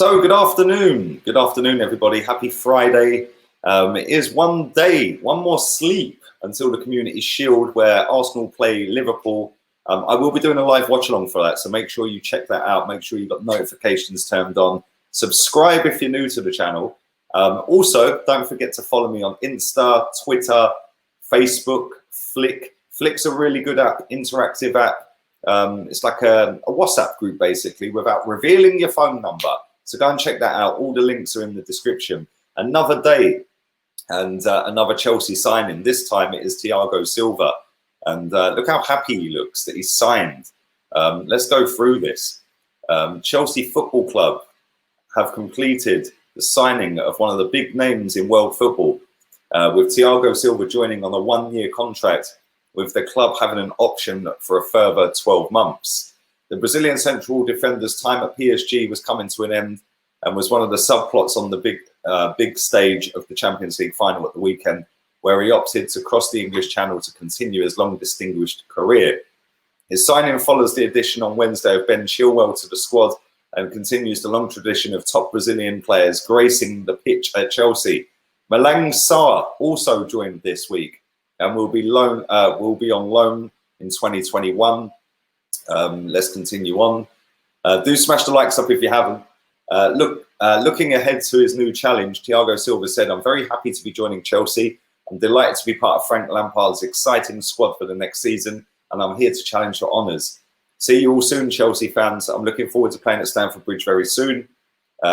So good afternoon, everybody. Happy Friday. It is one day, one more sleep until the Community Shield where Arsenal play Liverpool. I will be doing a live watch along for that, so make sure you check that out. Make sure you've got notifications turned on. Subscribe if you're new to the channel. Also, don't forget to follow me on Insta, Twitter, Facebook, Flick. Flick's a really good app, interactive app. It's like a WhatsApp group, basically, without revealing your phone number. So go and check that out. All the links are in the description. Another day and another Chelsea signing. This time it is Thiago Silva. And look how happy he looks that he's signed. Let's go through this. Chelsea Football Club have completed the signing of one of the big names in world football, with Thiago Silva joining on a one-year contract, with the club having an option for a further 12 months. The Brazilian central defender's time at PSG was coming to an end and was one of the subplots on the big stage of the Champions League final at the weekend, where he opted to cross the English Channel to continue his long distinguished career. His signing follows the addition on Wednesday of Ben Chilwell to the squad and continues the long tradition of top Brazilian players gracing the pitch at Chelsea. Malang Sarr also joined this week and will be on loan in 2021. Let's continue on. Do smash the likes up if you haven't. Looking ahead to his new challenge, Thiago Silva said, "I'm very happy to be joining Chelsea. I'm delighted to be part of Frank Lampard's exciting squad for the next season, and I'm here to challenge for honours. See you all soon, Chelsea fans. I'm looking forward to playing at Stamford Bridge very soon."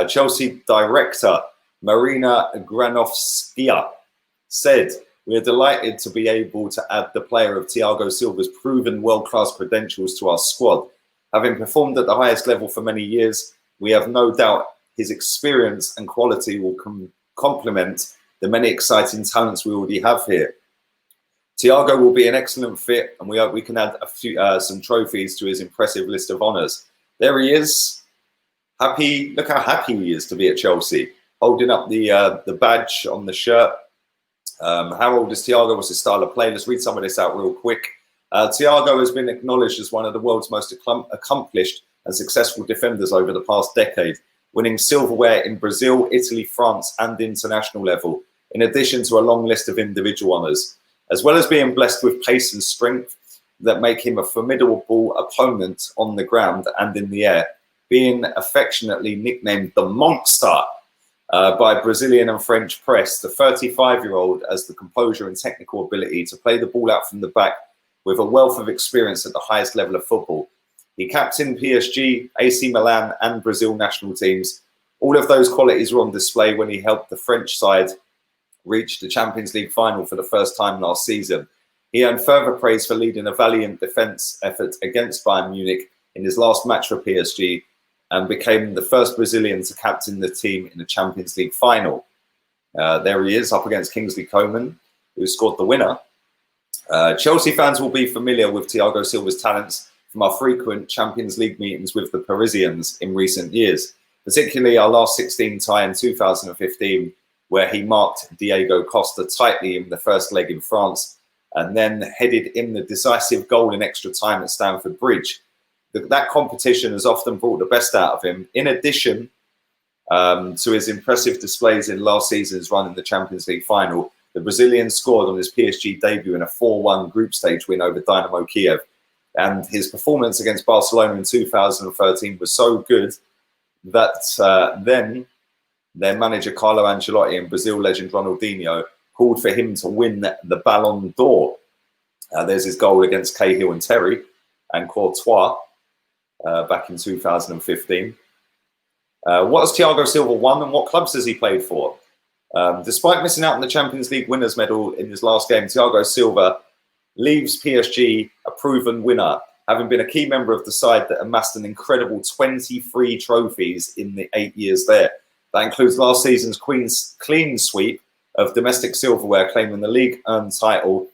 Chelsea director Marina Granovskaya said, "We are delighted to be able to add the player of Thiago Silva's proven world-class credentials to our squad. Having performed at the highest level for many years, we have no doubt his experience and quality will complement the many exciting talents we already have here. Thiago will be an excellent fit, and we hope we can add some trophies to his impressive list of honours." There he is. Happy. Look how happy he is to be at Chelsea, holding up the badge on the shirt. How old is Thiago? What's his style of play? Let's read some of this out real quick. Thiago has been acknowledged as one of the world's most accomplished and successful defenders over the past decade, winning silverware in Brazil, Italy, France, and international level, in addition to a long list of individual honours, as well as being blessed with pace and strength that make him a formidable opponent on the ground and in the air, being affectionately nicknamed the Monster by Brazilian and French press. The 35-year-old has the composure and technical ability to play the ball out from the back with a wealth of experience at the highest level of football. He captained PSG, AC Milan and Brazil national teams. All of those qualities were on display when he helped the French side reach the Champions League final for the first time last season. He earned further praise for leading a valiant defence effort against Bayern Munich in his last match for PSG, and became the first Brazilian to captain the team in the Champions League final. There he is, up against Kingsley Coman, who scored the winner. Chelsea fans will be familiar with Thiago Silva's talents from our frequent Champions League meetings with the Parisians in recent years, particularly our last 16 tie in 2015, where he marked Diego Costa tightly in the first leg in France, and then headed in the decisive goal in extra time at Stamford Bridge. That competition has often brought the best out of him. In addition to his impressive displays in last season's run in the Champions League final, the Brazilian scored on his PSG debut in a 4-1 group stage win over Dynamo Kiev. And his performance against Barcelona in 2013 was so good that then their manager Carlo Ancelotti and Brazil legend Ronaldinho called for him to win the Ballon d'Or. There's his goal against Cahill and Terry and Courtois back in 2015. What has Thiago Silva won, and what clubs has he played for? Despite missing out on the Champions League winners' medal in his last game, Thiago Silva leaves PSG a proven winner, having been a key member of the side that amassed an incredible 23 trophies in the 8 years there. That includes last season's clean sweep of domestic silverware, claiming the league-earned title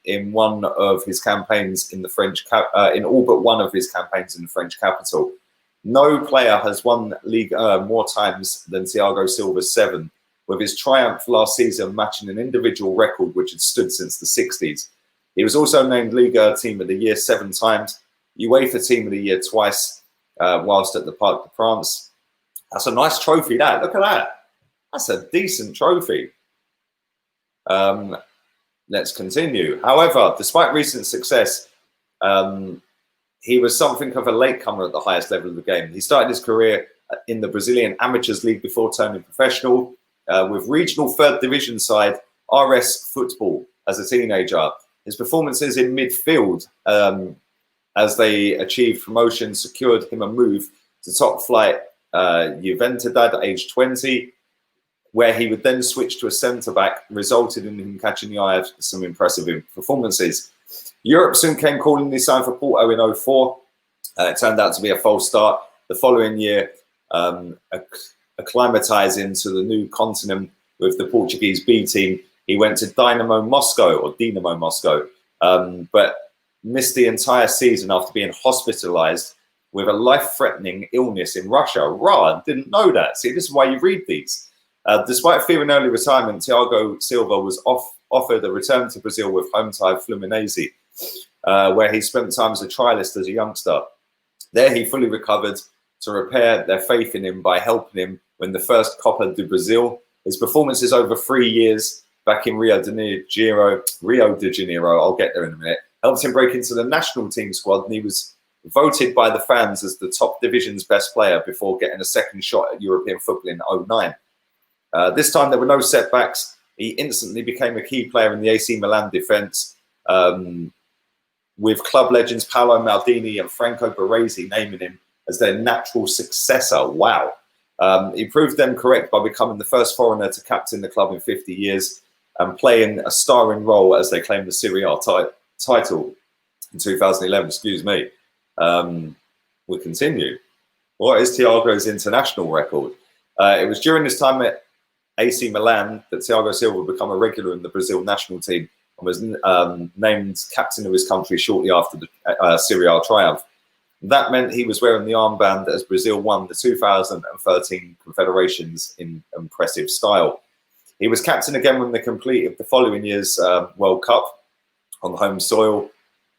in one of his campaigns in the French in all but one of his campaigns in the French capital. No player has won Ligue 1 more times than Thiago Silva's 7, with his triumph last season matching an individual record which had stood since the 60s. He was also named Ligue 1 Team of the Year 7 times, UEFA Team of the Year twice, whilst at the Parc de France, That's a nice trophy, that. Look at that. That's a decent trophy. Let's continue. However, despite recent success, he was something of a latecomer at the highest level of the game. He started his career in the Brazilian Amateurs League before turning professional with regional third division side RS Football as a teenager. His performances in midfield as they achieved promotion secured him a move to top flight Juventude at age 20, where he would then switch to a centre-back, resulted in him catching the eye of some impressive performances. Europe soon came calling. He signed for Porto in 2004. It turned out to be a false start. The following year, acclimatising to the new continent with the Portuguese B team, he went to Dynamo Moscow, but missed the entire season after being hospitalised with a life-threatening illness in Russia. Rah, didn't know that. See, this is why you read these. Despite fearing early retirement, Thiago Silva was offered a return to Brazil with home tie Fluminense, where he spent time as a trialist as a youngster. There he fully recovered to repair their faith in him by helping him win the first Copa do Brasil. His performances over 3 years back in Rio de Janeiro, I'll get there in a minute, helped him break into the national team squad, and he was voted by the fans as the top division's best player before getting a second shot at European football in 2009. This time there were no setbacks. He instantly became a key player in the AC Milan defence, with club legends Paolo Maldini and Franco Baresi naming him as their natural successor. Wow. He proved them correct by becoming the first foreigner to captain the club in 50 years and playing a starring role as they claimed the Serie A title in 2011. Excuse me. We'll continue. What is Thiago's international record? It was during his time at AC Milan that Thiago Silva would become a regular in the Brazil national team and was named captain of his country shortly after the Serie A triumph. That meant he was wearing the armband as Brazil won the 2013 Confederations in impressive style. He was captain again when they completed the following year's World Cup on home soil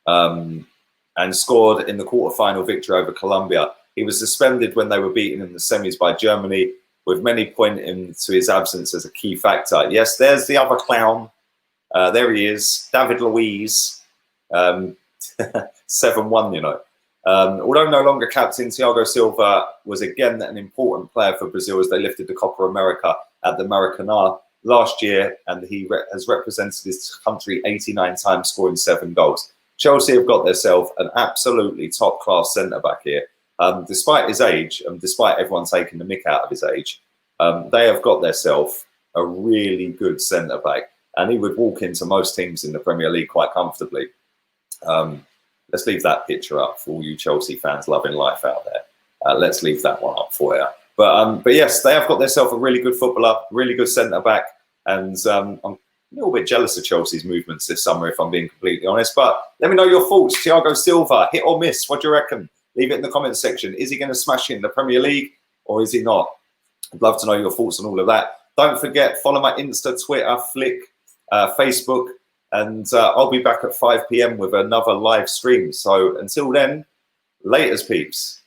and scored in the quarter-final victory over Colombia. He was suspended when they were beaten in the semis by Germany, with many pointing to his absence as a key factor. Yes, there's the other clown. There he is, David Luiz, 7-1, you know. Although no longer captain, Thiago Silva was again an important player for Brazil as they lifted the Copa America at the Maracanã last year, and he has represented his country 89 times, scoring 7 goals. Chelsea have got themselves an absolutely top-class centre-back here. Despite his age, and despite everyone taking the mick out of his age, they have got themselves a really good centre-back, and he would walk into most teams in the Premier League quite comfortably. Let's leave that picture up for all you Chelsea fans loving life out there. Let's leave that one up for you. But yes, they have got themselves a really good footballer, really good centre-back, and I'm a little bit jealous of Chelsea's movements this summer, if I'm being completely honest. But let me know your thoughts. Thiago Silva, hit or miss? What do you reckon? Leave it in the comments section. Is he going to smash it in the Premier League or is he not? I'd love to know your thoughts on all of that. Don't forget, follow my Insta, Twitter, Flick, Facebook, and I'll be back at 5 p.m. with another live stream. So until then, laters, peeps.